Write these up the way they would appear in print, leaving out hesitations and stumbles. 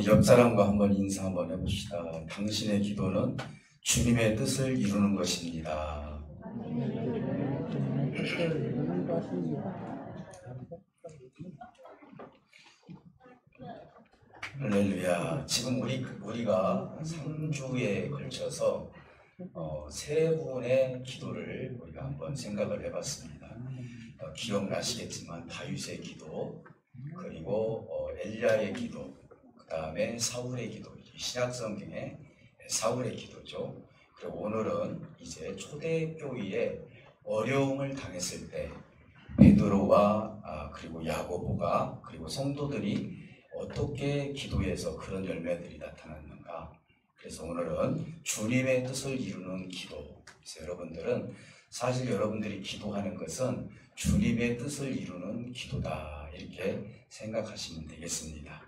옆 사람과 한번 인사 한번 해봅시다. 당신의 기도는 주님의 뜻을 이루는 것입니다. 할렐루야. 지금 우리가 3주에 걸쳐서 세 분의 기도를 우리가 한번 생각을 해봤습니다. 기억나시겠지만 다윗의 기도, 그리고 엘리야의 기도, 그 다음에 사울의 기도, 신약성경의 사울의 기도죠. 그리고 오늘은 이제 초대교회에 어려움을 당했을 때 베드로와 그리고 야고보가 그리고 성도들이 어떻게 기도해서 그런 열매들이 나타났는가. 그래서 오늘은 주님의 뜻을 이루는 기도. 그래서 여러분들은 사실 여러분들이 기도하는 것은 주님의 뜻을 이루는 기도다, 이렇게 생각하시면 되겠습니다.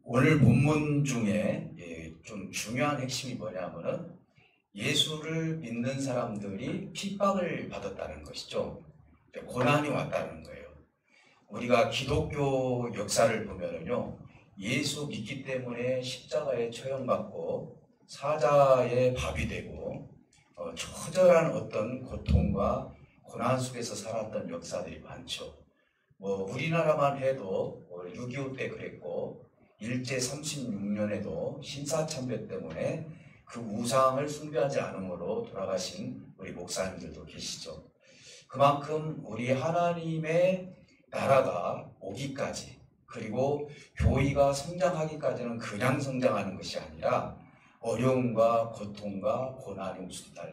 오늘 본문 중에 좀 중요한 핵심이 뭐냐면은 예수를 믿는 사람들이 핍박을 받았다는 것이죠. 고난이 왔다는 거예요. 우리가 기독교 역사를 보면은요, 예수 믿기 때문에 십자가에 처형받고 사자의 밥이 되고 처절한 어떤 고통과 고난 속에서 살았던 역사들이 많죠. 우리나라만 해도 6.25 때 그랬고, 일제 36년에도 신사참배 때문에 그 우상을 숭배하지 않음으로 돌아가신 우리 목사님들도 계시죠. 그만큼 우리 하나님의 나라가 오기까지, 그리고 교회가 성장하기까지는 그냥 성장하는 것이 아니라 어려움과 고통과 고난이 있다.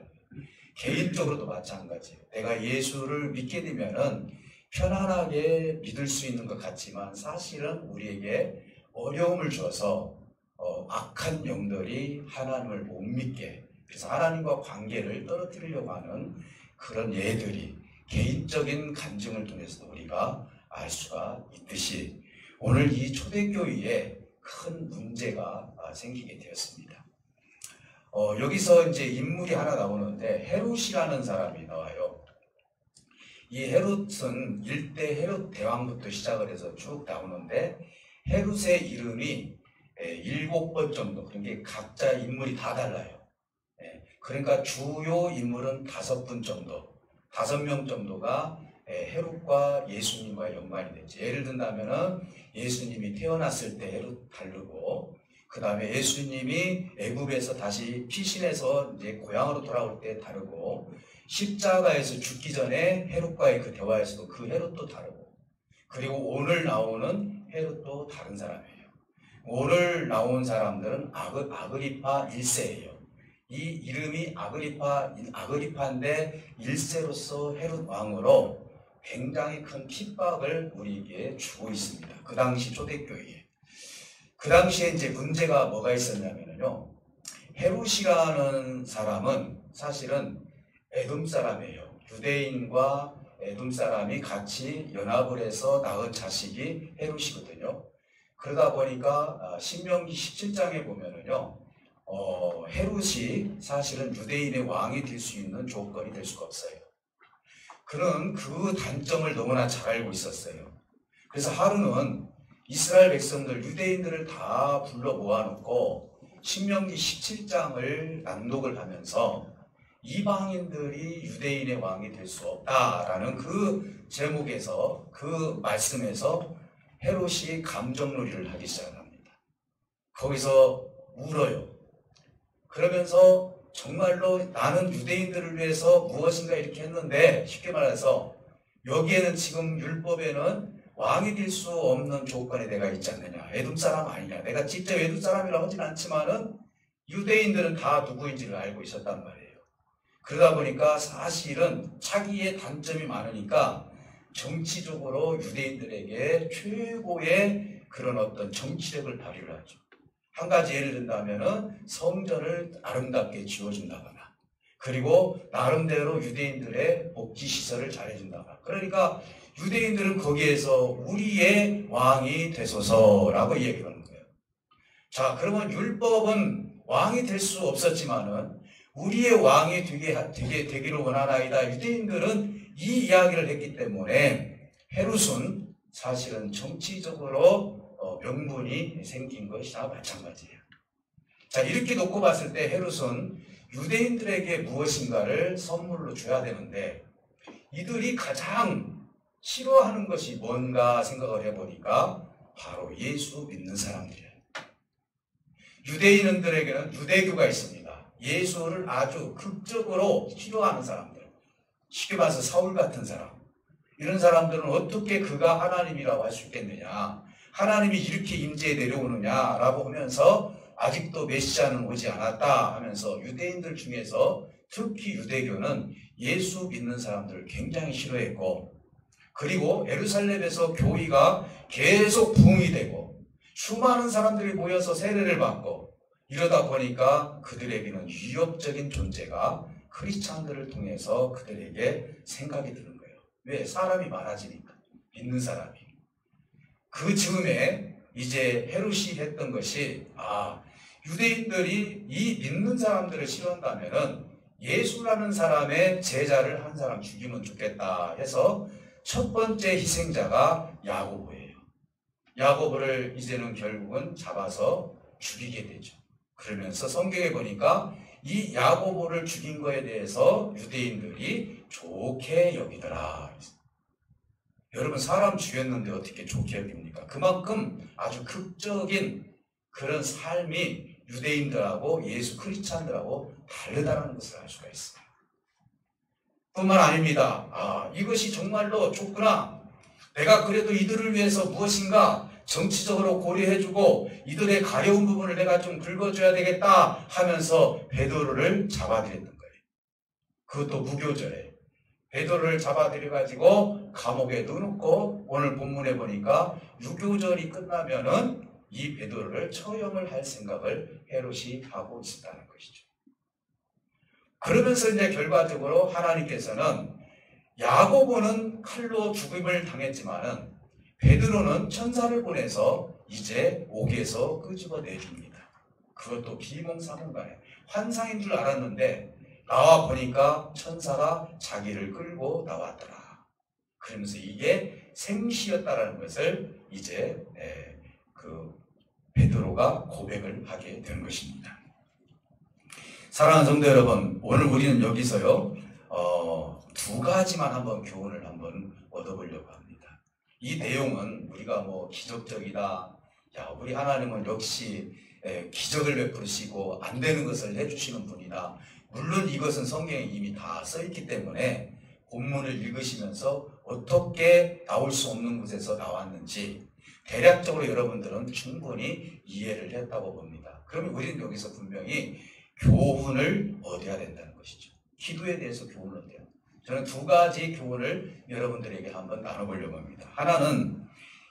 개인적으로도 마찬가지예요. 내가 예수를 믿게 되면은 편안하게 믿을 수 있는 것 같지만 사실은 우리에게 어려움을 줘서 악한 영들이 하나님을 못 믿게, 그래서 하나님과 관계를 떨어뜨리려고 하는 그런 예들이 개인적인 간증을 통해서도 우리가 알 수가 있듯이 오늘 이 초대교회에 큰 문제가 생기게 되었습니다. 여기서 이제 인물이 하나 나오는데 헤롯이라는 사람이 나와요. 이 헤롯은 일대 헤롯 대왕부터 시작을 해서 쭉 나오는데 헤롯의 이름이 7번 정도, 그러니까 각자 인물이 다 달라요. 그러니까 주요 인물은 5분 정도, 5명 정도가 헤롯과 예수님과 연관이 됐죠. 예를 든다면은 예수님이 태어났을 때 헤롯 다르고, 그 다음에 예수님이 애굽에서 다시 피신해서 이제 고향으로 돌아올 때 다르고, 십자가에서 죽기 전에 헤롯과의 그 대화에서도 그 헤롯도 다르고, 그리고 오늘 나오는 헤롯도 다른 사람이에요. 오늘 나온 사람들은 아그리파 1세예요. 이 이름이 아그리파인데 1세로서 헤롯 왕으로 굉장히 큰 핍박을 우리에게 주고 있습니다. 그 당시 초대교회에. 그 당시에 이제 문제가 뭐가 있었냐면요, 헤롯이라는 사람은 사실은 에돔 사람이에요. 유대인과 에돔 사람이 같이 연합을 해서 낳은 자식이 헤롯이거든요. 그러다 보니까 신명기 17장에 보면은요, 헤롯이 사실은 유대인의 왕이 될 수 있는 조건이 될 수가 없어요. 그는 그 단점을 너무나 잘 알고 있었어요. 그래서 하루는 이스라엘 백성들, 유대인들을 다 불러 모아놓고 신명기 17장을 낭독을 하면서 이방인들이 유대인의 왕이 될 수 없다라는 그 제목에서, 그 말씀에서 헤롯이 감정놀이를 하기 시작합니다. 거기서 울어요. 그러면서 정말로 나는 유대인들을 위해서 무엇인가 이렇게 했는데, 쉽게 말해서 여기에는 지금 율법에는 왕이 될 수 없는 조건에 내가 있지 않느냐, 에돔 사람 아니냐, 내가 직접 에돔 사람이라고 하진 않지만은 유대인들은 다 누구인지를 알고 있었단 말이에요. 그러다 보니까 사실은 자기의 단점이 많으니까 정치적으로 유대인들에게 최고의 그런 어떤 정치력을 발휘를 하죠. 한 가지 예를 든다면은 성전을 아름답게 지어준다거나, 그리고 나름대로 유대인들의 복지시설을 잘해준다거나. 그러니까 유대인들은 거기에서 우리의 왕이 되소서라고 얘기를 하는 거예요. 자, 그러면 율법은 왕이 될 수 없었지만은 우리의 왕이 되기를 원하나이다. 유대인들은 이 이야기를 했기 때문에 헤롯은 사실은 정치적으로 명분이 생긴 것이나 마찬가지예요. 자, 이렇게 놓고 봤을 때 헤롯은 유대인들에게 무엇인가를 선물로 줘야 되는데 이들이 가장 싫어하는 것이 뭔가 생각을 해보니까 바로 예수 믿는 사람들이에요. 유대인들에게는 유대교가 있습니다. 예수를 아주 극적으로 싫어하는 사람들. 쉽게 봐서 사울 같은 사람. 이런 사람들은 어떻게 그가 하나님이라고 할 수 있겠느냐. 하나님이 이렇게 임재에 내려오느냐라고 하면서 아직도 메시아는 오지 않았다 하면서 유대인들 중에서 특히 유대교는 예수 믿는 사람들을 굉장히 싫어했고, 그리고 예루살렘에서 교회가 계속 부흥이 되고 수많은 사람들이 모여서 세례를 받고 이러다 보니까 그들에게는 위협적인 존재가 크리스찬들을 통해서 그들에게 생각이 드는 거예요. 왜? 사람이 많아지니까. 믿는 사람이. 그 즈음에 이제 헤롯이 했던 것이 유대인들이 이 믿는 사람들을 싫어한다면은 예수라는 사람의 제자를 한 사람 죽이면 좋겠다 해서 첫 번째 희생자가 야고보예요. 야고보를 이제는 결국은 잡아서 죽이게 되죠. 그러면서 성경에 보니까 이 야고보를 죽인 거에 대해서 유대인들이 좋게 여기더라. 여러분, 사람 죽였는데 어떻게 좋게 여깁니까? 그만큼 아주 극적인 그런 삶이 유대인들하고 예수 크리스찬들하고 다르다는 것을 알 수가 있어요. 뿐만 아닙니다. 이것이 정말로 좋구나. 내가 그래도 이들을 위해서 무엇인가 정치적으로 고려해주고 이들의 가려운 부분을 내가 좀 긁어줘야 되겠다 하면서 베드로를 잡아들였던 거예요. 그것도 무교절에. 베드로를 잡아들여가지고 감옥에 넣어놓고 오늘 본문에 보니까 유교절이 끝나면은 이 베드로를 처형을 할 생각을 헤롯이 하고 있었다는 것이죠. 그러면서 이제 결과적으로 하나님께서는 야고보는 칼로 죽임을 당했지만은 베드로는 천사를 보내서 이제 옥에서 끄집어 내줍니다. 그것도 비몽사몽간에 환상인 줄 알았는데 나와 보니까 천사가 자기를 끌고 나왔더라. 그러면서 이게 생시였다라는 것을 이제 베드로가 고백을 하게 된 것입니다. 사랑하는 성도 여러분, 오늘 우리는 여기서요 두 가지만 한번 교훈을 한번 얻어보려고 합니다. 이 내용은 우리가 기적적이다, 우리 하나님은 역시 기적을 베푸시고 안 되는 것을 해주시는 분이다. 물론 이것은 성경에 이미 다 써있기 때문에 본문을 읽으시면서 어떻게 나올 수 없는 곳에서 나왔는지 대략적으로 여러분들은 충분히 이해를 했다고 봅니다. 그러면 우리는 여기서 분명히 교훈을 얻어야 된다는 것이죠. 기도에 대해서 교훈을 얻어야 합니다. 저는 두 가지 교훈을 여러분들에게 한번 나눠보려고 합니다. 하나는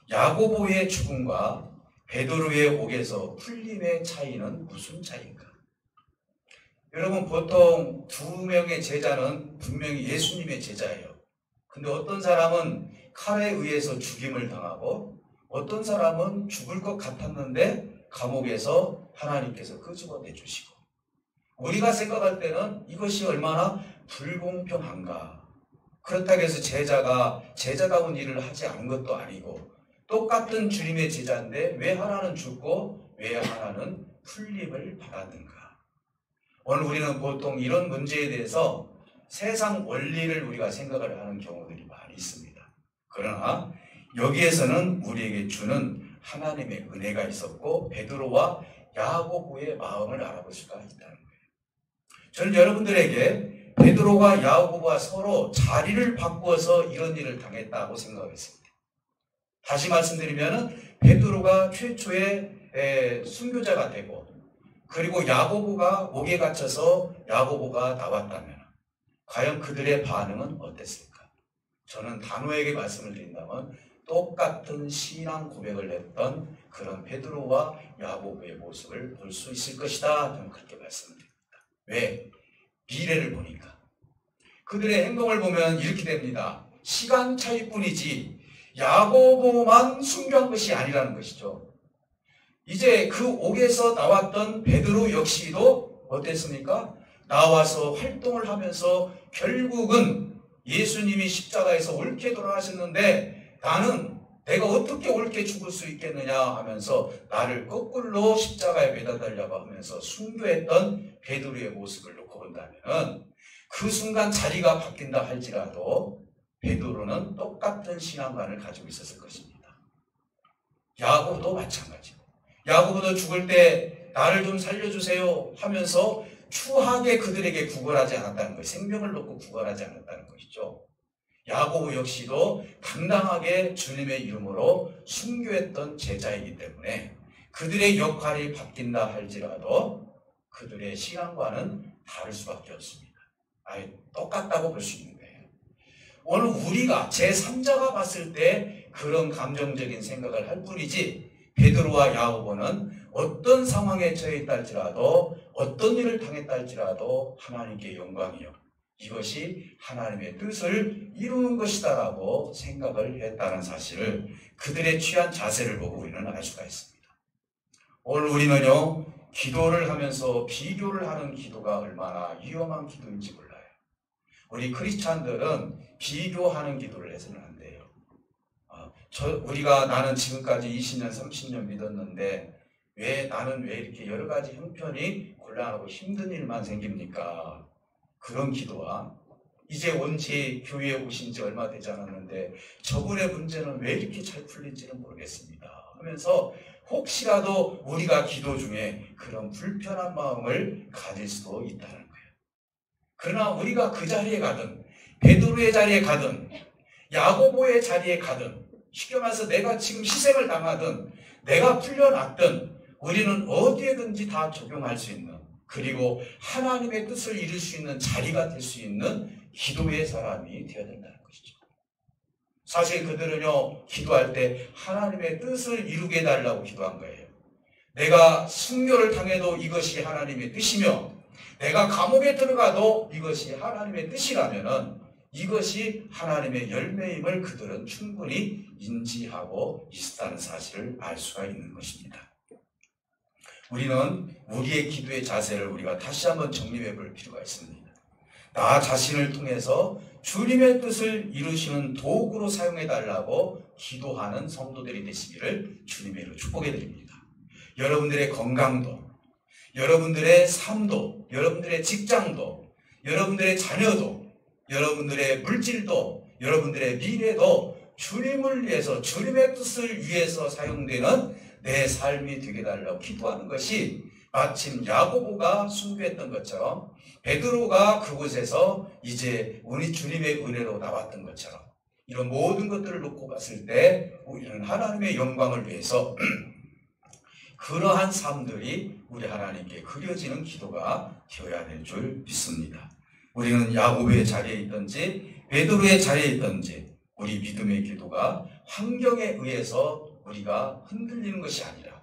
야고보의 죽음과 베드로의 옥에서 풀림의 차이는 무슨 차이인가? 여러분, 보통 두 명의 제자는 분명히 예수님의 제자예요. 근데 어떤 사람은 칼에 의해서 죽임을 당하고 어떤 사람은 죽을 것 같았는데 감옥에서 하나님께서 끄집어 내주시고, 우리가 생각할 때는 이것이 얼마나 불공평한가. 그렇다고 해서 제자가 제자다운 일을 하지 않은 것도 아니고 똑같은 주님의 제자인데 왜 하나는 죽고 왜 하나는 풀림을 받았는가. 오늘 우리는 보통 이런 문제에 대해서 세상 원리를 우리가 생각을 하는 경우들이 많이 있습니다. 그러나 여기에서는 우리에게 주는 하나님의 은혜가 있었고 베드로와 야고보의 마음을 알아볼 수가 있다는 거예요. 저는 여러분들에게 베드로와 야고보가 서로 자리를 바꾸어서 이런 일을 당했다고 생각했습니다. 다시 말씀드리면 베드로가 최초의 순교자가 되고 그리고 야고보가 옥에 갇혀서 야고보가 나왔다면 과연 그들의 반응은 어땠을까? 저는 단호하게 말씀을 드린다면 똑같은 신앙 고백을 했던 그런 베드로와 야고보의 모습을 볼 수 있을 것이다. 저는 그렇게 말씀을 드립니다. 왜? 미래를 보니까. 그들의 행동을 보면 이렇게 됩니다. 시간 차이뿐이지 야고보만 순교한 것이 아니라는 것이죠. 이제 그 옥에서 나왔던 베드로 역시도 어땠습니까? 나와서 활동을 하면서 결국은 예수님이 십자가에서 옳게 돌아가셨는데 나는 내가 어떻게 옳게 죽을 수 있겠느냐 하면서 나를 거꾸로 십자가에 매달으려고 하면서 순교했던 베드로의 모습을 놓고 본다면 그 순간 자리가 바뀐다 할지라도 베드로는 똑같은 신앙관을 가지고 있었을 것입니다. 야고보도 마찬가지고, 야고보도 죽을 때 나를 좀 살려주세요 하면서 추하게 그들에게 구걸하지 않았다는 것이, 생명을 놓고 구걸하지 않았다는 것이죠. 야고보 역시도 당당하게 주님의 이름으로 순교했던 제자이기 때문에 그들의 역할이 바뀐다 할지라도 그들의 신앙과는 다를 수밖에 없습니다. 아예 똑같다고 볼 수 있는 거예요. 오늘 우리가 제3자가 봤을 때 그런 감정적인 생각을 할 뿐이지, 베드로와 야고보는 어떤 상황에 처해 있다 할지라도, 어떤 일을 당했다 할지라도 하나님께 영광이요, 이것이 하나님의 뜻을 이루는 것이다 라고 생각을 했다는 사실을, 그들의 취한 자세를 보고 우리는 알 수가 있습니다. 오늘 우리는요, 기도를 하면서 비교를 하는 기도가 얼마나 위험한 기도인지 몰라요. 우리 크리스찬들은 비교하는 기도를 해서는 안 돼요. 나는 지금까지 20년, 30년 믿었는데 나는 왜 이렇게 여러 가지 형편이 곤란하고 힘든 일만 생깁니까? 그런 기도와 이제 온지 교회에 오신 지 얼마 되지 않았는데 저분의 문제는 왜 이렇게 잘 풀린지는 모르겠습니다 하면서 혹시라도 우리가 기도 중에 그런 불편한 마음을 가질 수도 있다는 거예요. 그러나 우리가 그 자리에 가든, 베드로의 자리에 가든, 야고보의 자리에 가든, 쉽게 말해서 내가 지금 희생을 당하든 내가 풀려났든 우리는 어디에든지 다 적용할 수 있는, 그리고 하나님의 뜻을 이룰 수 있는 자리가 될 수 있는 기도의 사람이 되어야 된다는 것이죠. 사실 그들은요, 기도할 때 하나님의 뜻을 이루게 해달라고 기도한 거예요. 내가 순교를 당해도 이것이 하나님의 뜻이며, 내가 감옥에 들어가도 이것이 하나님의 뜻이라면은 이것이 하나님의 열매임을 그들은 충분히 인지하고 있었다는 사실을 알 수가 있는 것입니다. 우리는 우리의 기도의 자세를 우리가 다시 한번 정립해 볼 필요가 있습니다. 나 자신을 통해서 주님의 뜻을 이루시는 도구로 사용해 달라고 기도하는 성도들이 되시기를 주님의 이름으로 축복해 드립니다. 여러분들의 건강도, 여러분들의 삶도, 여러분들의 직장도, 여러분들의 자녀도, 여러분들의 물질도, 여러분들의 미래도 주님을 위해서, 주님의 뜻을 위해서 사용되는 내 삶이 되게 달라고 기도하는 것이 마침 야고보가 순교했던 것처럼, 베드로가 그곳에서 이제 우리 주님의 은혜로 나왔던 것처럼, 이런 모든 것들을 놓고 봤을 때 우리는 하나님의 영광을 위해서 그러한 삶들이 우리 하나님께 그려지는 기도가 되어야 될 줄 믿습니다. 우리는 야고보의 자리에 있든지 베드로의 자리에 있든지 우리 믿음의 기도가 환경에 의해서 우리가 흔들리는 것이 아니라,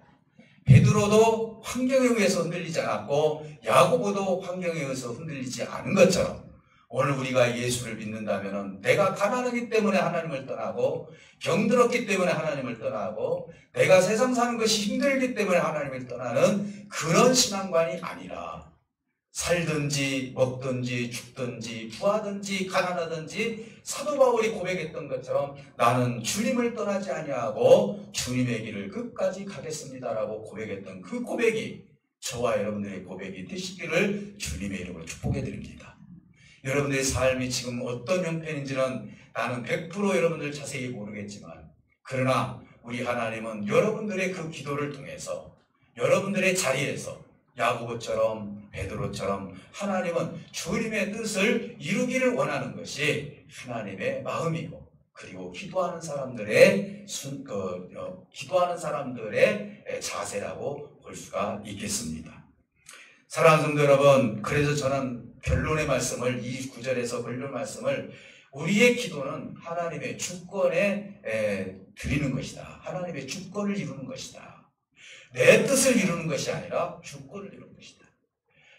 베드로도 환경에 의해서 흔들리지 않았고 야고보도 환경에 의해서 흔들리지 않은 것처럼, 오늘 우리가 예수를 믿는다면 내가 가난하기 때문에 하나님을 떠나고, 병들었기 때문에 하나님을 떠나고, 내가 세상 사는 것이 힘들기 때문에 하나님을 떠나는 그런 신앙관이 아니라, 살든지 먹든지 죽든지 부하든지 가난하든지 사도 바울이 고백했던 것처럼 나는 주님을 떠나지 아니하고 주님의 길을 끝까지 가겠습니다라고 고백했던 그 고백이 저와 여러분들의 고백이 되시기를 주님의 이름으로 축복해 드립니다. 여러분들의 삶이 지금 어떤 형편인지는 나는 100% 여러분들 자세히 모르겠지만, 그러나 우리 하나님은 여러분들의 그 기도를 통해서, 여러분들의 자리에서 야고보처럼 베드로처럼 하나님은 주님의 뜻을 이루기를 원하는 것이 하나님의 마음이고, 그리고 기도하는 사람들의 자세라고 볼 수가 있겠습니다. 사랑하는 성도 여러분, 그래서 저는 결론의 말씀을, 이 구절에서 결론 말씀을, 우리의 기도는 하나님의 주권에 드리는 것이다. 하나님의 주권을 이루는 것이다. 내 뜻을 이루는 것이 아니라 주권을 이루는 것이다.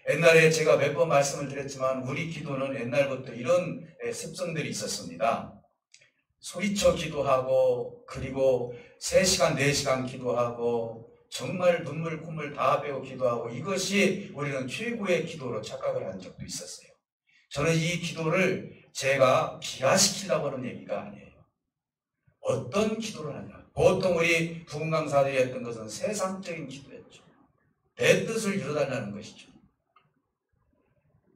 옛날에 제가 몇 번 말씀을 드렸지만 우리 기도는 옛날부터 이런 습성들이 있었습니다. 소리쳐 기도하고, 그리고 3시간, 4시간 기도하고, 정말 눈물 콧물 다 빼고 기도하고, 이것이 우리는 최고의 기도로 착각을 한 적도 있었어요. 저는 이 기도를 제가 비하시키려고 하는 얘기가 아니에요. 어떤 기도를 하냐? 보통 우리 부흥 강사들이 했던 것은 세상적인 기도였죠. 내 뜻을 이루어달라는 것이죠.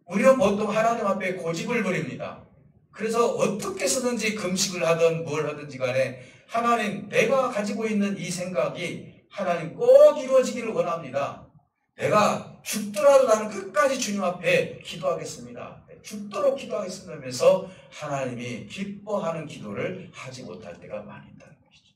우리는 보통 하나님 앞에 고집을 부립니다. 그래서 어떻게 쓰든지 금식을 하든 뭘 하든지 간에 하나님, 내가 가지고 있는 이 생각이 하나님 꼭 이루어지기를 원합니다. 내가 죽더라도 나는 끝까지 주님 앞에 기도하겠습니다. 죽도록 기도하겠습니다 하면서 하나님이 기뻐하는 기도를 하지 못할 때가 많이 있다는 것이죠.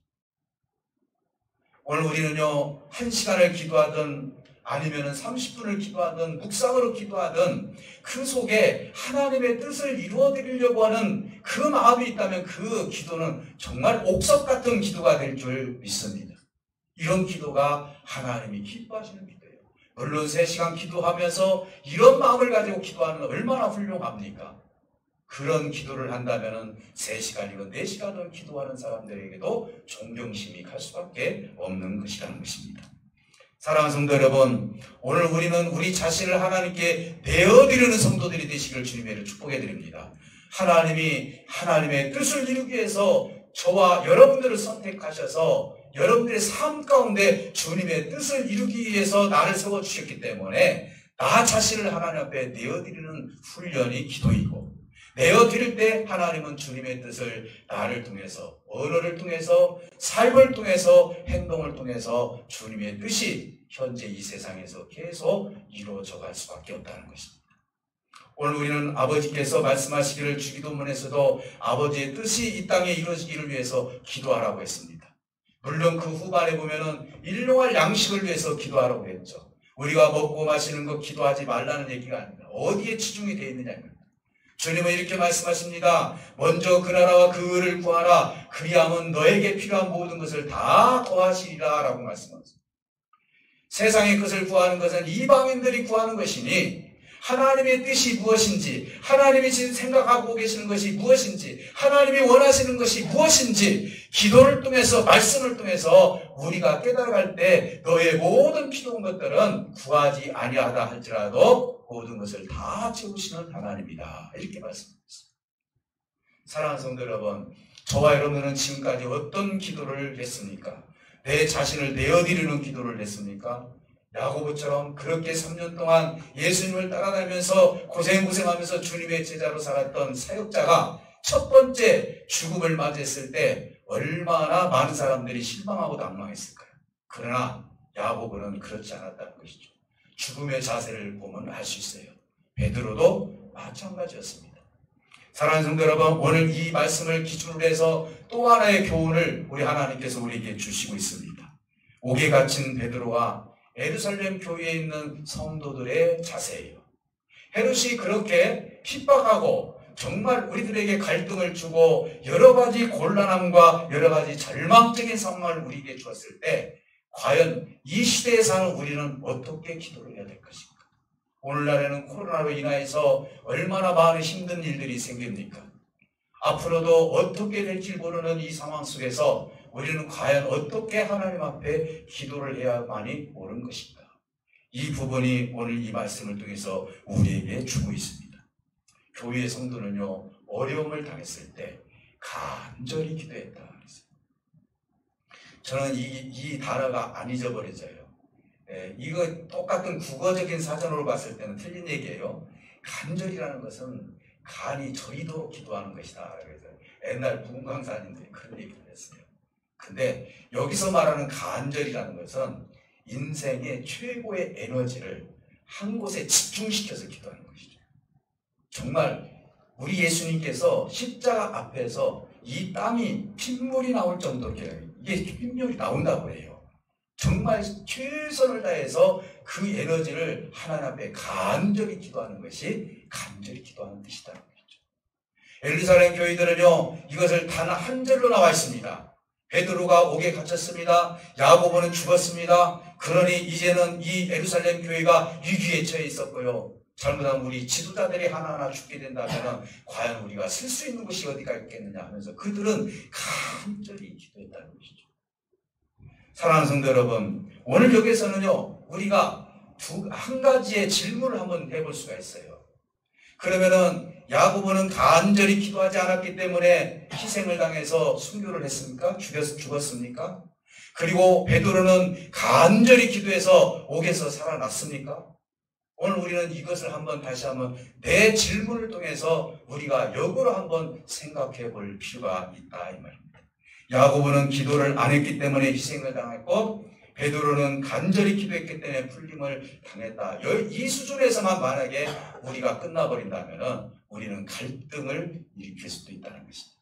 오늘 우리는요, 1시간을 기도하든 아니면 30분을 기도하든 묵상으로 기도하든 그 속에 하나님의 뜻을 이루어드리려고 하는 그 마음이 있다면 그 기도는 정말 옥석 같은 기도가 될 줄 믿습니다. 이런 기도가 하나님이 기뻐하시는 기도예요. 물론 3시간 기도하면서 이런 마음을 가지고 기도하는 얼마나 훌륭합니까? 그런 기도를 한다면 3시간이건 4시간을 기도하는 사람들에게도 존경심이 갈 수밖에 없는 것이라는 것입니다. 사랑하는 성도 여러분, 오늘 우리는 우리 자신을 하나님께 내어드리는 성도들이 되시기를 주님의 축복해 드립니다. 하나님이 하나님의 뜻을 이루기 위해서 저와 여러분들을 선택하셔서 여러분들의 삶 가운데 주님의 뜻을 이루기 위해서 나를 세워주셨기 때문에 나 자신을 하나님 앞에 내어드리는 훈련이 기도이고, 내어드릴 때 하나님은 주님의 뜻을 나를 통해서, 언어를 통해서, 삶을 통해서, 행동을 통해서 주님의 뜻이 현재 이 세상에서 계속 이루어져 갈 수밖에 없다는 것입니다. 오늘 우리는 아버지께서 말씀하시기를 주기도문에서도 아버지의 뜻이 이 땅에 이루어지기를 위해서 기도하라고 했습니다. 물론 그 후반에 보면은 일용할 양식을 위해서 기도하라고 했죠. 우리가 먹고 마시는 거 기도하지 말라는 얘기가 아닙니다. 어디에 치중이 되어 있느냐입니다. 주님은 이렇게 말씀하십니다. 먼저 그 나라와 그 의를 구하라. 그리하면 너에게 필요한 모든 것을 다 더하시리라 라고 말씀하십니다. 세상의 것을 구하는 것은 이방인들이 구하는 것이니 하나님의 뜻이 무엇인지, 하나님이 지금 생각하고 계시는 것이 무엇인지, 하나님이 원하시는 것이 무엇인지 기도를 통해서, 말씀을 통해서 우리가 깨달아갈 때 너의 모든 필요한 것들은 구하지 아니하다 할지라도 모든 것을 다 채우시는 하나님이다. 이렇게 말씀드렸습니다. 사랑하는 성도 여러분, 저와 여러분은 지금까지 어떤 기도를 했습니까? 내 자신을 내어드리는 기도를 했습니까? 야고보처럼 그렇게 3년 동안 예수님을 따라다니면서 고생하면서 주님의 제자로 살았던 사역자가 첫 번째 죽음을 맞이했을 때 얼마나 많은 사람들이 실망하고 낭망했을까요? 그러나 야고보는 그렇지 않았다는 것이죠. 죽음의 자세를 보면 알 수 있어요. 베드로도 마찬가지였습니다. 사랑하는 성도 여러분, 오늘 이 말씀을 기준으로 해서 또 하나의 교훈을 우리 하나님께서 우리에게 주시고 있습니다. 옥에 갇힌 베드로와 예루살렘 교회에 있는 성도들의 자세예요. 헤롯이 그렇게 핍박하고 정말 우리들에게 갈등을 주고 여러 가지 곤란함과 여러 가지 절망적인 상황을 우리에게 주었을 때 과연 이 시대에 사는 우리는 어떻게 기도를 해야 될 것인가? 오늘날에는 코로나로 인하여서 얼마나 많은 힘든 일들이 생깁니까? 앞으로도 어떻게 될지 모르는 이 상황 속에서 우리는 과연 어떻게 하나님 앞에 기도를 해야만이 옳은 것인가? 이 부분이 오늘 이 말씀을 통해서 우리에게 주고 있습니다. 교회의 성도는요, 어려움을 당했을 때 간절히 기도했다. 저는 이 단어가 안 잊어버려져요. 이거 똑같은 국어적인 사전으로 봤을 때는 틀린 얘기예요. 간절이라는 것은 간이 저리도록 기도하는 것이다. 그래서 옛날 부흥 강사님들이 그런 얘기를 했어요. 근데 여기서 말하는 간절이라는 것은 인생의 최고의 에너지를 한 곳에 집중시켜서 기도하는 것이죠. 정말 우리 예수님께서 십자가 앞에서 이 땀이 핏물이 나올 정도로 이게 핏물이 나온다고 해요. 정말 최선을 다해서 그 에너지를 하나님 앞에 간절히 기도하는 것이 간절히 기도하는 뜻이라는 거죠. 예루살렘 교회들은요, 이것을 단 한 절로 나와 있습니다. 베드로가 옥에 갇혔습니다. 야고보는 죽었습니다. 그러니 이제는 이 예루살렘 교회가 위기에 처해 있었고요. 잘못하면 우리 지도자들이 하나하나 죽게 된다면 과연 우리가 쓸 수 있는 것이 어디가 있겠느냐 하면서 그들은 간절히 기도했다는 것이죠. 사랑하는 성도 여러분, 오늘 여기에서는요, 우리가 한 가지의 질문을 한번 해볼 수가 있어요. 그러면은 야고보는 간절히 기도하지 않았기 때문에 희생을 당해서 순교를 했습니까? 죽었습니까? 그리고 베드로는 간절히 기도해서 옥에서 살아났습니까? 오늘 우리는 이것을 다시 한번 내 질문을 통해서 우리가 역으로 한번 생각해 볼 필요가 있다 이 말입니다. 야고보는 기도를 안 했기 때문에 희생을 당했고 베드로는 간절히 기도했기 때문에 풀림을 당했다. 이 수준에서만 만약에 우리가 끝나버린다면 우리는 갈등을 일으킬 수도 있다는 것입니다.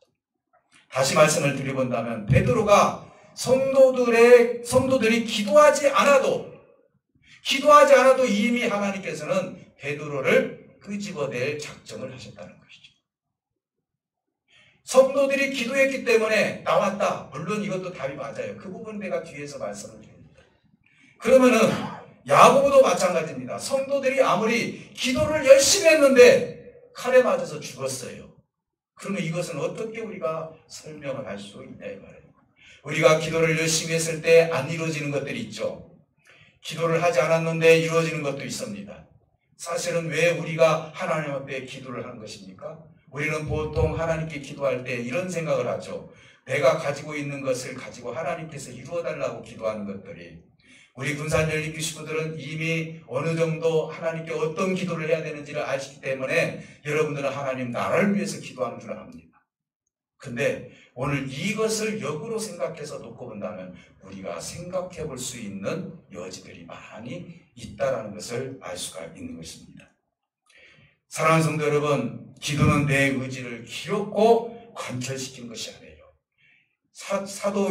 다시 말씀을 드려본다면 베드로가 성도들이 기도하지 않아도 이미 하나님께서는 베드로를 끄집어낼 작정을 하셨다는 것이죠. 성도들이 기도했기 때문에 나왔다. 물론 이것도 답이 맞아요. 그 부분 내가 뒤에서 말씀을 드립니다. 그러면은 야고보도 마찬가지입니다. 성도들이 아무리 기도를 열심히 했는데 칼에 맞아서 죽었어요. 그러면 이것은 어떻게 우리가 설명을 할 수 있냐 이 말이에요. 우리가 기도를 열심히 했을 때 안 이루어지는 것들이 있죠. 기도를 하지 않았는데 이루어지는 것도 있습니다. 사실은 왜 우리가 하나님 앞에 기도를 하는 것입니까? 우리는 보통 하나님께 기도할 때 이런 생각을 하죠. 내가 가지고 있는 것을 가지고 하나님께서 이루어달라고 기도하는 것들이, 우리 군산열린교식구들은 이미 어느 정도 하나님께 어떤 기도를 해야 되는지를 아시기 때문에 여러분들은 하나님 나라를 위해서 기도하는 줄 압니다. 근데 오늘 이것을 역으로 생각해서 놓고 본다면 우리가 생각해 볼 수 있는 여지들이 많이 있다는 것을 알 수가 있는 것입니다. 사랑하는 성도 여러분, 기도는 내 의지를 기엽고 관철시킨 것이 아니에요. 사도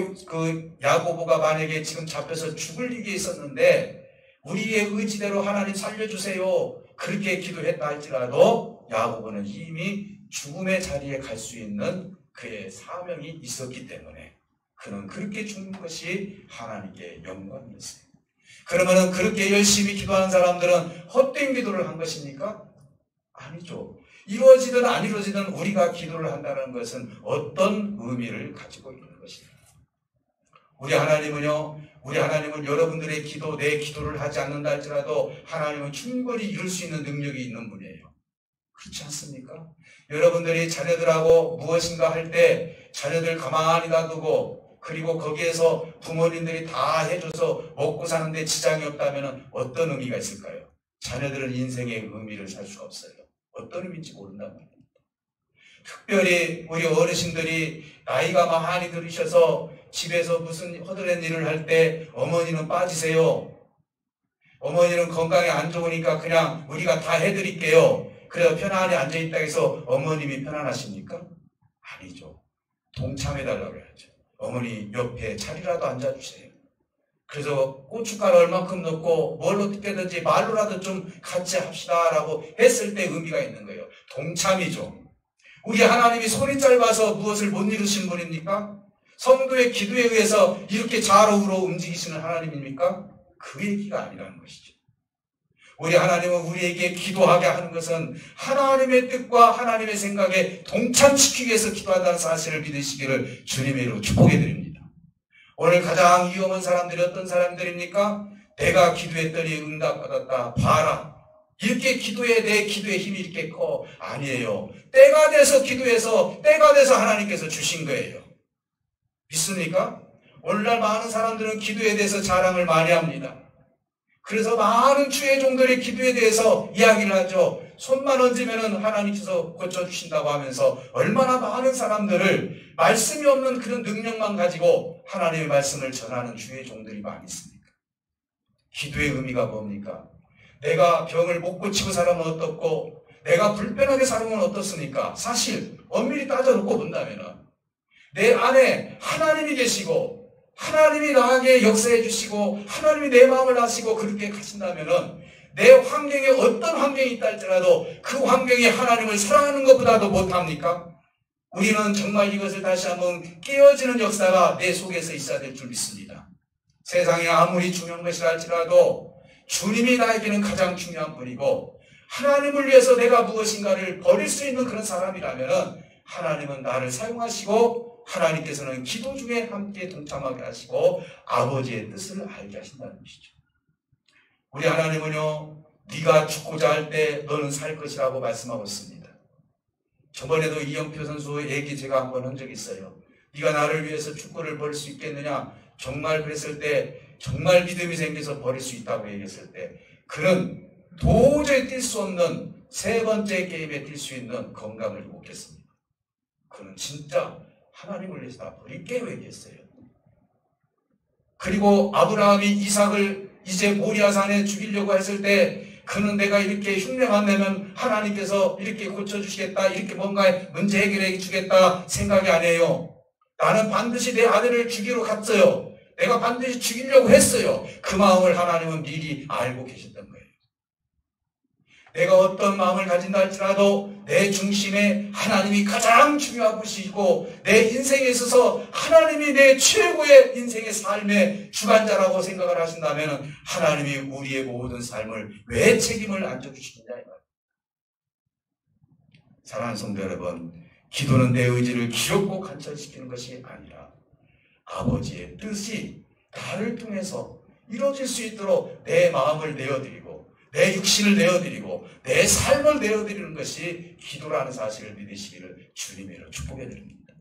야고보가 만약에 지금 잡혀서 죽을 일이 있었는데 우리의 의지대로 하나님 살려주세요 그렇게 기도했다 할지라도 야고보는 이미 죽음의 자리에 갈 수 있는 그의 사명이 있었기 때문에 그는 그렇게 죽는 것이 하나님께 영광이었어요. 그러면 그렇게 열심히 기도하는 사람들은 헛된 기도를 한 것입니까? 아니죠. 이루어지든 안 이루어지든 우리가 기도를 한다는 것은 어떤 의미를 가지고 있는 것입니다. 우리 하나님은 여러분들의 기도, 내 기도를 하지 않는다 할지라도 하나님은 충분히 이룰 수 있는 능력이 있는 분이에요. 그렇지 않습니까? 여러분들이 자녀들하고 무엇인가 할 때 자녀들 가만히 놔두고 그리고 거기에서 부모님들이 다 해줘서 먹고 사는데 지장이 없다면 어떤 의미가 있을까요? 자녀들은 인생의 의미를 살 수가 없어요. 어떤 의미인지 모른단 말입니다. 특별히 우리 어르신들이 나이가 많이 들으셔서 집에서 무슨 허드렛 일을 할 때 어머니는 빠지세요. 어머니는 건강에 안 좋으니까 그냥 우리가 다 해드릴게요. 그래서 편안히 앉아있다 해서 어머님이 편안하십니까? 아니죠. 동참해달라고 해야죠. 어머니 옆에 자리라도 앉아주세요. 그래서 고춧가루 얼만큼 넣고 뭘 어떻게든지 말로라도 좀 같이 합시다라고 했을 때 의미가 있는 거예요. 동참이죠. 우리 하나님이 손이 짧아서 무엇을 못 이루신 분입니까? 성도의 기도에 의해서 이렇게 좌우로 움직이시는 하나님입니까? 그 얘기가 아니라는 것이죠. 우리 하나님은 우리에게 기도하게 하는 것은 하나님의 뜻과 하나님의 생각에 동참시키기 위해서 기도한다는 사실을 믿으시기를 주님의 이름으로 축복해 드립니다. 오늘 가장 위험한 사람들이 어떤 사람들입니까? 내가 기도했더니 응답받았다. 봐라. 이렇게 기도해, 내 기도의 힘이 이렇게 커. 아니에요. 때가 돼서 기도해서 때가 돼서 하나님께서 주신 거예요. 믿습니까? 오늘날 많은 사람들은 기도에 대해서 자랑을 많이 합니다. 그래서 많은 주의 종들의 기도에 대해서 이야기를 하죠. 손만 얹으면 하나님께서 고쳐주신다고 하면서 얼마나 많은 사람들을 말씀이 없는 그런 능력만 가지고 하나님의 말씀을 전하는 주의 종들이 많이 있습니까? 기도의 의미가 뭡니까? 내가 병을 못 고치고 살면 어떻고 내가 불편하게 살면 어떻습니까? 사실 엄밀히 따져놓고 본다면 내 안에 하나님이 계시고 하나님이 나에게 역사해 주시고 하나님이 내 마음을 아시고 그렇게 가신다면 내 환경에 어떤 환경이 있다 할지라도 그 환경이 하나님을 사랑하는 것보다도 못합니까? 우리는 정말 이것을 다시 한번 깨어지는 역사가 내 속에서 있어야 될 줄 믿습니다. 세상에 아무리 중요한 것이라 할지라도 주님이 나에게는 가장 중요한 분이고 하나님을 위해서 내가 무엇인가를 버릴 수 있는 그런 사람이라면 하나님은 나를 사용하시고 하나님께서는 기도 중에 함께 동참하게 하시고 아버지의 뜻을 알게 하신다는 것이죠. 우리 하나님은요, 네가 죽고자 할 때 너는 살 것이라고 말씀하고 있습니다. 저번에도 이영표 선수 얘기 제가 한번 한 적이 있어요. 네가 나를 위해서 축구를 버릴 수 있겠느냐? 정말 그랬을 때 정말 믿음이 생겨서 버릴 수 있다고 얘기했을 때 그는 도저히 뛸 수 없는 세 번째 게임에 뛸 수 있는 건강을 회복했습니다. 그는 진짜 하나님을 위해서 다 버릴게요 얘기했어요. 그리고 아브라함이 이삭을 이제 모리아산에 죽이려고 했을 때 그는 내가 이렇게 흉내만 내면 하나님께서 이렇게 고쳐주시겠다, 이렇게 뭔가 문제 해결해 주겠다 생각이 안 해요. 나는 반드시 내 아들을 죽이러 갔어요. 내가 반드시 죽이려고 했어요. 그 마음을 하나님은 미리 알고 계셨던 거예요. 내가 어떤 마음을 가진다 할지라도 내 중심에 하나님이 가장 중요한 분이시고 내 인생에 있어서 하나님이 내 최고의 인생의 삶의 주관자라고 생각을 하신다면 하나님이 우리의 모든 삶을 왜 책임을 안겨주시느냐 이 말입니다. 사랑하는 성도 여러분, 기도는 내 의지를 기엽고 관철시키는 것이 아니라 아버지의 뜻이 나를 통해서 이루어질 수 있도록 내 마음을 내어드리고 내 육신을 내어드리고 내 삶을 내어드리는 것이 기도라는 사실을 믿으시기를 주님으로 축복해 드립니다.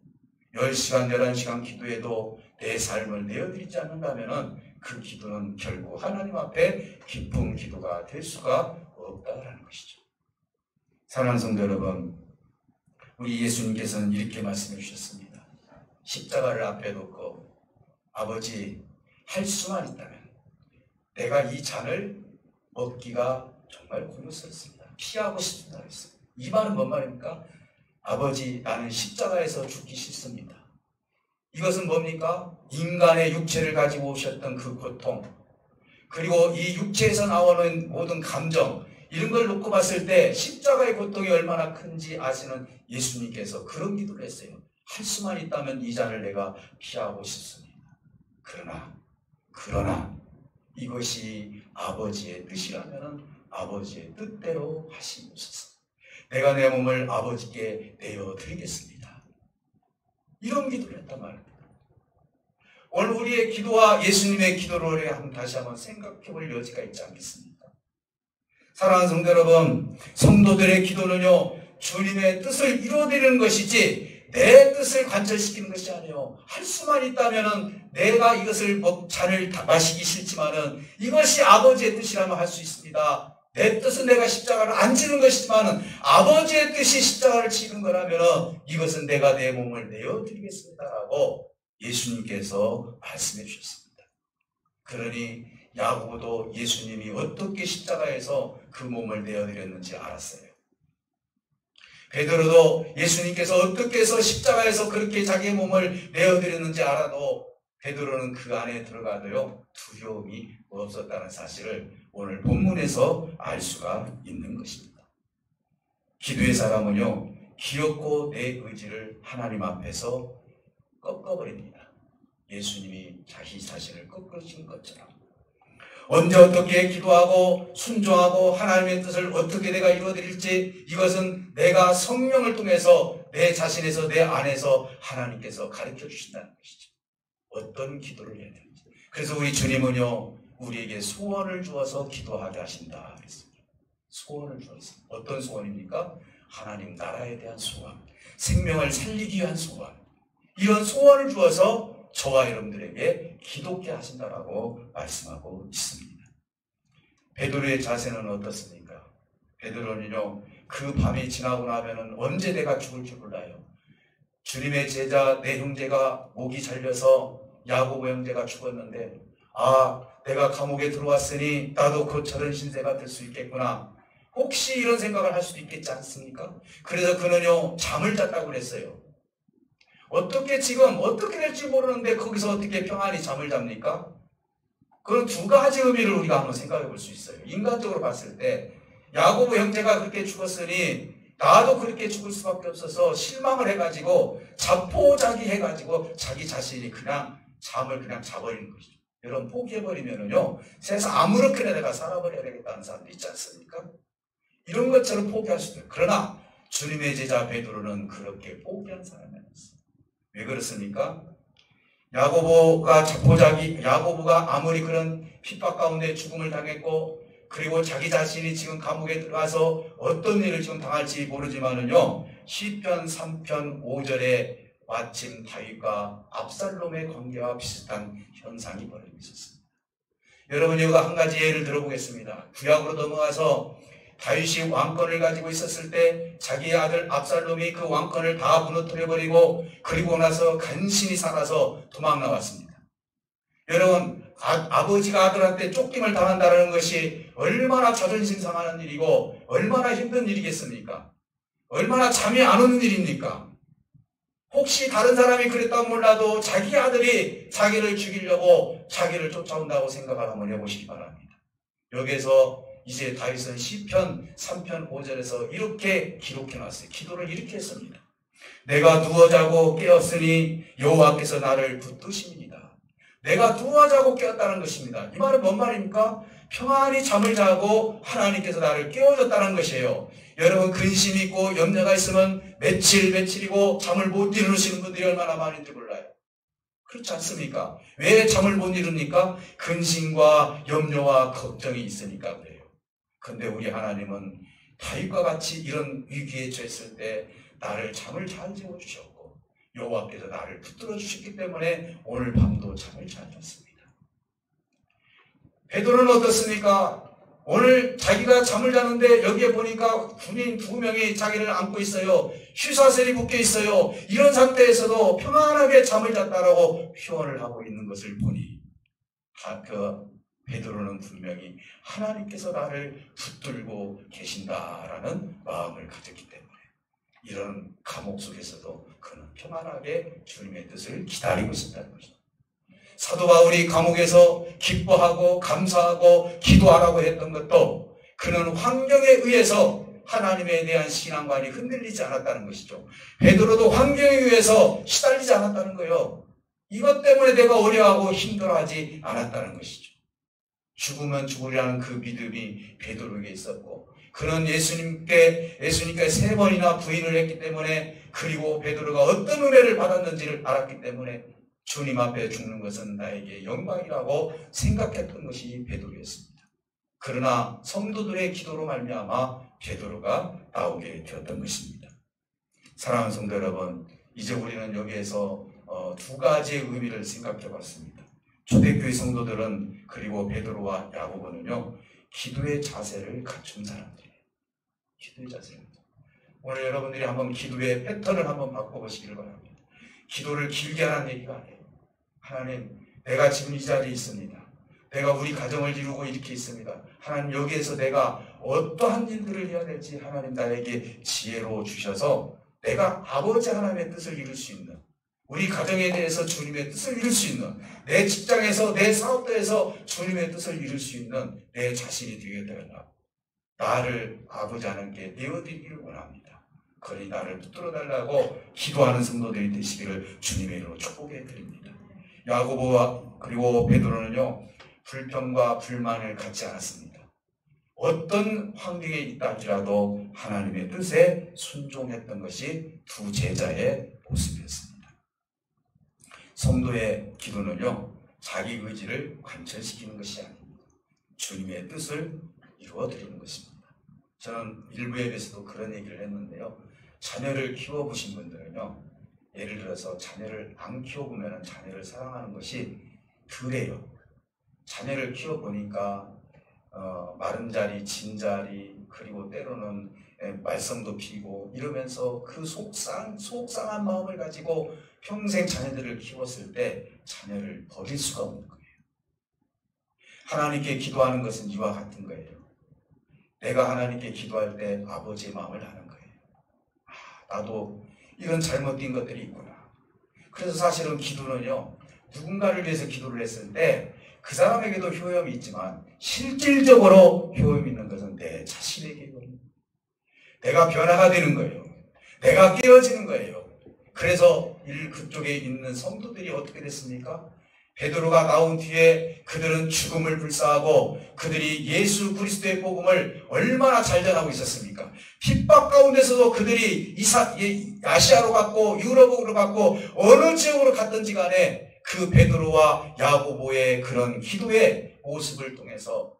10시간, 11시간 기도해도 내 삶을 내어드리지 않는다면 그 기도는 결국 하나님 앞에 기쁜 기도가 될 수가 없다라는 것이죠. 사랑하는 성도 여러분, 우리 예수님께서는 이렇게 말씀해 주셨습니다. 십자가를 앞에 놓고 아버지, 할 수만 있다면 내가 이 잔을 먹기가 정말 고통스럽습니다. 피하고 싶습니다. 이 말은 뭔 말입니까? 아버지, 나는 십자가에서 죽기 싫습니다. 이것은 뭡니까? 인간의 육체를 가지고 오셨던 그 고통, 그리고 이 육체에서 나오는 모든 감정, 이런 걸 놓고 봤을 때 십자가의 고통이 얼마나 큰지 아시는 예수님께서 그런 기도를 했어요. 할 수만 있다면 이 잔을 내가 피하고 싶습니다. 그러나 이것이 아버지의 뜻이라면 아버지의 뜻대로 하시옵소서. 내가 내 몸을 아버지께 내어드리겠습니다. 이런 기도를 했단 말입니다. 오늘 우리의 기도와 예수님의 기도를 다시 한번 생각해 볼 여지가 있지 않겠습니까? 사랑하는 성도 여러분, 성도들의 기도는요, 주님의 뜻을 이루어드리는 것이지 내 뜻을 관철시키는 것이 아니에요. 할 수만 있다면 내가 이것을 잔을 마시기 싫지만은 이것이 아버지의 뜻이라면 할 수 있습니다. 내 뜻은 내가 십자가를 안 지는 것이지만은 아버지의 뜻이 십자가를 지는 거라면 이것은 내가 내 몸을 내어드리겠습니다라고 예수님께서 말씀해 주셨습니다. 그러니 야고보도 예수님이 어떻게 십자가에서 그 몸을 내어드렸는지 알았어요. 베드로도 예수님께서 어떻게 해서 십자가에서 그렇게 자기의 몸을 내어드렸는지 알아도 베드로는 그 안에 들어가도요 두려움이 없었다는 사실을 오늘 본문에서 알 수가 있는 것입니다. 기도의 사람은요, 기엽고 내 의지를 하나님 앞에서 꺾어버립니다. 예수님이 자기 자신을 꺾으신 것처럼 언제 어떻게 기도하고 순종하고 하나님의 뜻을 어떻게 내가 이루어드릴지 이것은 내가 성령을 통해서 내 자신에서 내 안에서 하나님께서 가르쳐 주신다는 것이죠. 어떤 기도를 해야 되는지. 그래서 우리 주님은요, 우리에게 소원을 주어서 기도하게 하신다 그랬습니다. 소원을 주어서. 어떤 소원입니까? 하나님 나라에 대한 소원, 생명을 살리기 위한 소원, 이런 소원을 주어서 저와 여러분들에게 기도케 하신다라고 말씀하고 있습니다. 베드로의 자세는 어떻습니까? 베드로는요, 그 밤이 지나고 나면은 언제 내가 죽을지 몰라요. 주님의 제자 내 형제가 목이 잘려서 야고보 형제가 죽었는데, 아, 내가 감옥에 들어왔으니 나도 곧 저런 신세가 될 수 있겠구나. 혹시 이런 생각을 할 수도 있겠지 않습니까? 그래서 그는요, 잠을 잤다고 그랬어요. 어떻게 될지 모르는데 거기서 어떻게 평안히 잠을 잡니까? 그런 두 가지 의미를 우리가 한번 생각해 볼 수 있어요. 인간적으로 봤을 때 야고보 형제가 그렇게 죽었으니 나도 그렇게 죽을 수밖에 없어서 실망을 해가지고 자포자기 해가지고 자기 자신이 그냥 잠을 그냥 자버리는 것이죠. 여러분, 포기해버리면은요, 세상 아무렇게나 내가 살아버려야 되겠다는 사람도 있지 않습니까? 이런 것처럼 포기할 수도 있어요. 그러나 주님의 제자 베드로는 그렇게 포기한 사람이 아니었어요. 왜 그렇습니까? 야고보가 아무리 그런 핍박 가운데 죽음을 당했고 그리고 자기 자신이 지금 감옥에 들어가서 어떤 일을 지금 당할지 모르지만은요, 시편 3편 5절에 마침 다윗과 압살롬의 관계와 비슷한 현상이 벌어지고 있었습니다. 여러분, 여기가 한 가지 예를 들어보겠습니다. 구약으로 넘어가서 다윗이 왕권을 가지고 있었을 때 자기의 아들 압살롬이 그 왕권을 다 무너뜨려버리고 그리고 나서 간신히 살아서 도망 나왔습니다. 여러분, 아버지가 아들한테 쫓김을 당한다는 것이 얼마나 자존심 상하는 일이고 얼마나 힘든 일이겠습니까? 얼마나 잠이 안 오는 일입니까? 혹시 다른 사람이 그랬다면 몰라도 자기 아들이 자기를 죽이려고 자기를 쫓아온다고 생각을 한번 해보시기 바랍니다. 여기에서 이제 다윗은 시편 3편 5절에서 이렇게 기록해놨어요. 기도를 이렇게 했습니다. 내가 누워 자고 깨었으니 여호와께서 나를 붙드십니다. 내가 누워 자고 깨었다는 것입니다. 이 말은 뭔 말입니까? 평안히 잠을 자고 하나님께서 나를 깨워줬다는 것이에요. 여러분, 근심 있고 염려가 있으면 며칠이고 잠을 못 이루시는 분들이 얼마나 많은지 몰라요. 그렇지 않습니까? 왜 잠을 못 이룹니까? 근심과 염려와 걱정이 있으니까 그래요. 근데 우리 하나님은 다윗과 같이 이런 위기에 처했을 때 나를 잠을 잘 재워주셨고 여호와께서 나를 붙들어 주셨기 때문에 오늘 밤도 잠을 잘 잤습니다. 베드로는 어떻습니까? 오늘 자기가 잠을 자는데 여기에 보니까 군인 2명이 자기를 안고 있어요. 휘사슬이 묶여 있어요. 이런 상태에서도 평안하게 잠을 잤다라고 표현을 하고 있는 것을 보니 베드로는 분명히 하나님께서 나를 붙들고 계신다라는 마음을 가졌기 때문에 이런 감옥 속에서도 그는 평안하게 주님의 뜻을 기다리고 있었다는 것입니다. 사도 바울이 감옥에서 기뻐하고 감사하고 기도하라고 했던 것도 그는 환경에 의해서 하나님에 대한 신앙관이 흔들리지 않았다는 것이죠. 베드로도 환경에 의해서 시달리지 않았다는 거예요. 이것 때문에 내가 어려워하고 힘들어하지 않았다는 것이죠. 죽으면 죽으리라는 그 믿음이 베드로에게 있었고 그는 예수님께 3번이나 부인을 했기 때문에 그리고 베드로가 어떤 은혜를 받았는지를 알았기 때문에 주님 앞에 죽는 것은 나에게 영광이라고 생각했던 것이 베드로였습니다. 그러나 성도들의 기도로 말미암아 베드로가 나오게 되었던 것입니다. 사랑하는 성도 여러분, 이제 우리는 여기에서 2가지의 의미를 생각해 봤습니다. 초대교회 성도들은 그리고 베드로와 야고보는요, 기도의 자세를 갖춘 사람들이에요. 기도의 자세를. 오늘 여러분들이 한번 기도의 패턴을 한번 바꿔보시길 바랍니다. 기도를 길게 하라는 얘기가 아니에요. 하나님, 내가 지금 이 자리에 있습니다. 내가 우리 가정을 이루고 이렇게 있습니다. 하나님, 여기에서 내가 어떠한 일들을 해야 될지 하나님 나에게 지혜로 주셔서 내가 아버지 하나님의 뜻을 이룰 수 있는, 우리 가정에 대해서 주님의 뜻을 이룰 수 있는, 내 직장에서 내 사업도에서 주님의 뜻을 이룰 수 있는 내 자신이 되게 되어달라고 나를 아버지 하나님께 내어드리기를 원합니다. 그러니 나를 붙들어달라고 기도하는 성도들이 되시기를 주님의 이름으로 축복해 드립니다. 야고보와 그리고 베드로는요, 불평과 불만을 갖지 않았습니다. 어떤 환경에 있다 할지라도 하나님의 뜻에 순종했던 것이 2 제자의 모습이었습니다. 성도의 기도는요, 자기 의지를 관철시키는 것이 아닙니다. 주님의 뜻을 이루어드리는 것입니다. 저는 일부 예배에서도 그런 얘기를 했는데요. 자녀를 키워보신 분들은요, 예를 들어서 자녀를 안 키워보면 자녀를 사랑하는 것이 덜해요. 자녀를 키워보니까 마른 자리, 진 자리, 그리고 때로는 말썽도 피고 이러면서 그 속상한 마음을 가지고 평생 자녀들을 키웠을 때 자녀를 버릴 수가 없는 거예요. 하나님께 기도하는 것은 이와 같은 거예요. 내가 하나님께 기도할 때 아버지의 마음을 아는 거예요. 나도 이런 잘못된 것들이 있구나. 그래서 사실은 기도는요, 누군가를 위해서 기도를 했을 때 그 사람에게도 효험이 있지만 실질적으로 효험이 있는 것은 내 자신에게거든요. 내가 변화가 되는 거예요. 내가 깨어지는 거예요. 그래서 그쪽에 있는 성도들이 어떻게 됐습니까? 베드로가 나온 뒤에 그들은 죽음을 불사하고 그들이 예수 그리스도의 복음을 얼마나 잘 전하고 있었습니까? 핍박 가운데서도 그들이 아시아로 갔고 유럽으로 갔고 어느 지역으로 갔든지 간에 그 베드로와 야고보의 그런 기도의 모습을 통해서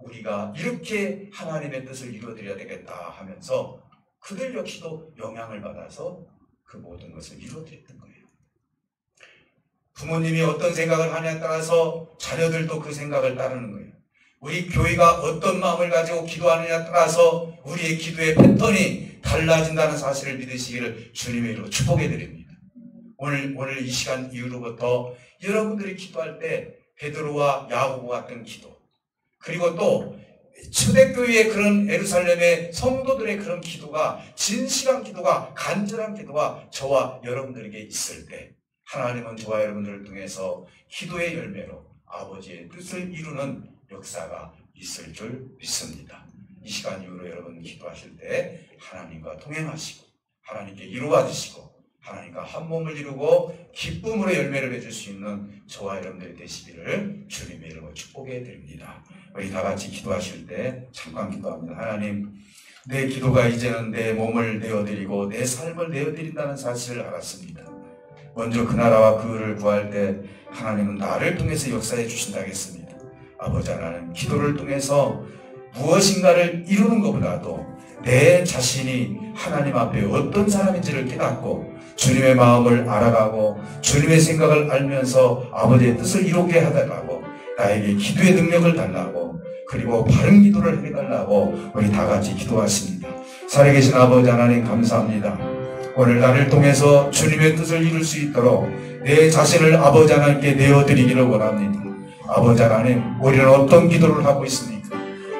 우리가 이렇게 하나님의 뜻을 이루어드려야 되겠다 하면서 그들 역시도 영향을 받아서 그 모든 것을 이루어드렸던 거예요. 부모님이 어떤 생각을 하냐에 따라서 자녀들도 그 생각을 따르는 거예요. 우리 교회가 어떤 마음을 가지고 기도하느냐에 따라서 우리의 기도의 패턴이 달라진다는 사실을 믿으시기를 주님의 이름으로 축복해 드립니다. 오늘 이 시간 이후로부터 여러분들이 기도할 때 베드로와 야고보 같은 기도, 그리고 또 초대교회의 그런 예루살렘의 성도들의 그런 기도가, 진실한 기도가, 간절한 기도가 저와 여러분들에게 있을 때 하나님은 저와 여러분들을 통해서 기도의 열매로 아버지의 뜻을 이루는 역사가 있을 줄 믿습니다. 이 시간 이후로 여러분 기도하실 때 하나님과 동행하시고 하나님께 이루어주시고 하나님과 한 몸을 이루고 기쁨으로 열매를 맺을 수 있는 저와 여러분들이 되시기를 주님의 이름으로 축복해 드립니다. 우리 다 같이 기도하실 때 잠깐 기도합니다. 하나님, 내 기도가 이제는 내 몸을 내어드리고 내 삶을 내어드린다는 사실을 알았습니다. 먼저 그 나라와 그 의를 구할 때 하나님은 나를 통해서 역사해 주신다 하겠습니다. 아버지 하나님, 기도를 통해서 무엇인가를 이루는 것보다도 내 자신이 하나님 앞에 어떤 사람인지를 깨닫고 주님의 마음을 알아가고 주님의 생각을 알면서 아버지의 뜻을 이루게 해달라고, 나에게 기도의 능력을 달라고, 그리고 바른 기도를 해달라고 우리 다 같이 기도하십니다. 살아계신 아버지 하나님 감사합니다. 오늘 나를 통해서 주님의 뜻을 이룰 수 있도록 내 자신을 아버지 하나님께 내어드리기를 원합니다. 아버지 하나님, 우리는 어떤 기도를 하고 있습니까?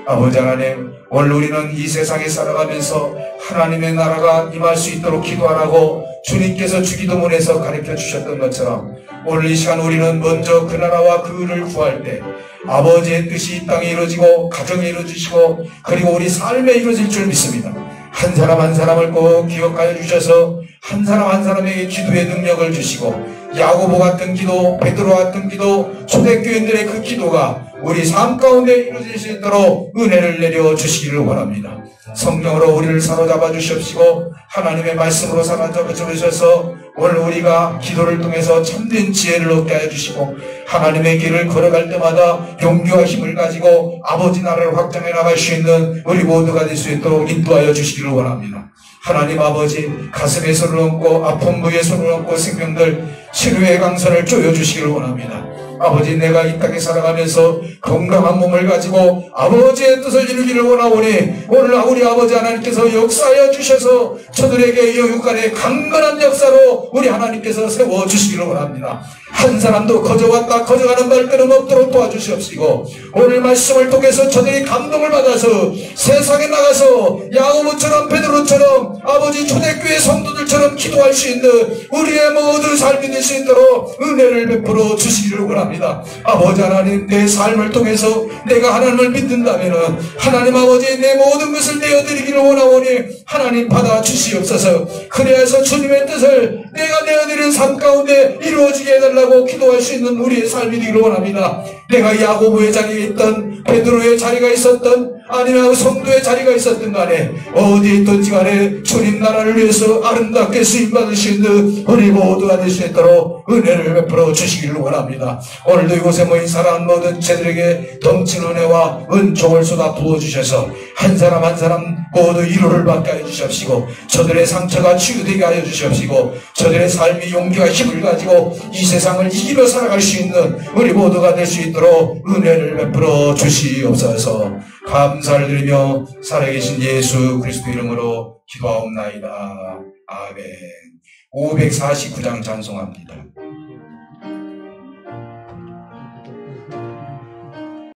아버지 하나님, 오늘 우리는 이 세상에 살아가면서 하나님의 나라가 임할 수 있도록 기도하라고 주님께서 주기도문에서 가르쳐 주셨던 것처럼 오늘 이 시간 우리는 먼저 그 나라와 그 의를 구할 때 아버지의 뜻이 이 땅에 이루어지고 가정에 이루어지시고 그리고 우리 삶에 이루어질 줄 믿습니다. 한 사람 한 사람을 꼭 기억하여 주셔서 한 사람 한 사람에게 기도의 능력을 주시고 야고보 같은 기도, 베드로 같은 기도, 초대교인들의 그 기도가 우리 삶 가운데 이루어질 수 있도록 은혜를 내려 주시기를 원합니다. 성령으로 우리를 사로잡아 주시옵시고 하나님의 말씀으로 사로잡아 주셔서 오늘 우리가 기도를 통해서 참된 지혜를 얻게 하여 주시고 하나님의 길을 걸어갈 때마다 용기와 힘을 가지고 아버지 나라를 확장해 나갈 수 있는 우리 모두가 될 수 있도록 인도하여 주시기를 원합니다. 하나님 아버지, 가슴에 손을 얹고 아픈 부위에 손을 얹고 생명들 치료의 강선을 쪼여주시기를 원합니다. 아버지, 내가 이 땅에 살아가면서 건강한 몸을 가지고 아버지의 뜻을 이루기를 원하오니 오늘 우리 아버지 하나님께서 역사하여 주셔서 저들에게 영육간의 강건한 역사로 우리 하나님께서 세워주시기를 원합니다. 한 사람도 거저왔다 거저가는 발걸음 없도록 도와주시옵시고 오늘 말씀을 통해서 저들이 감동을 받아서 세상에 나가서 야고보처럼 베드로처럼 아버지 초대교회 성도들처럼 기도할 수 있는 우리의 모든 삶이 될 수 있도록 은혜를 베풀어 주시기를 원합니다. 아버지 하나님, 내 삶을 통해서 내가 하나님을 믿는다면 하나님 아버지 내 모든 것을 내어드리기를 원하오니 하나님 받아 주시옵소서. 그래서 주님의 뜻을 내가 내어드리는 삶 가운데 이루어지게 해달라고 기도할 수 있는 우리의 삶이 되기를 원합니다. 내가 야고보의 자리에 있던 베드로의 자리가 있었던 아니면 성도의 자리가 있었던 간에 어디에 있든지 간에 주님 나라를 위해서 아름답게 쓰임받을 수 있는 우리 모두가 될 수 있도록 은혜를 베풀어 주시기를 원합니다. 오늘도 이곳에 모인 사랑하는 모든 제들에게 넘치는 은혜와 은총을 쏟아 부어주셔서 한 사람 한 사람 모두 위로를 받게 하여 주시옵시고 저들의 상처가 치유되게 하여 주시옵시고 저들의 삶이 용기와 힘을 가지고 이 세상을 이기며 살아갈 수 있는 우리 모두가 될 수 있도록 은혜를 베풀어 주시옵소서. 감사를 드리며 살아계신 예수 그리스도 이름으로 기도하옵나이다. 아멘. 549장 찬송합니다.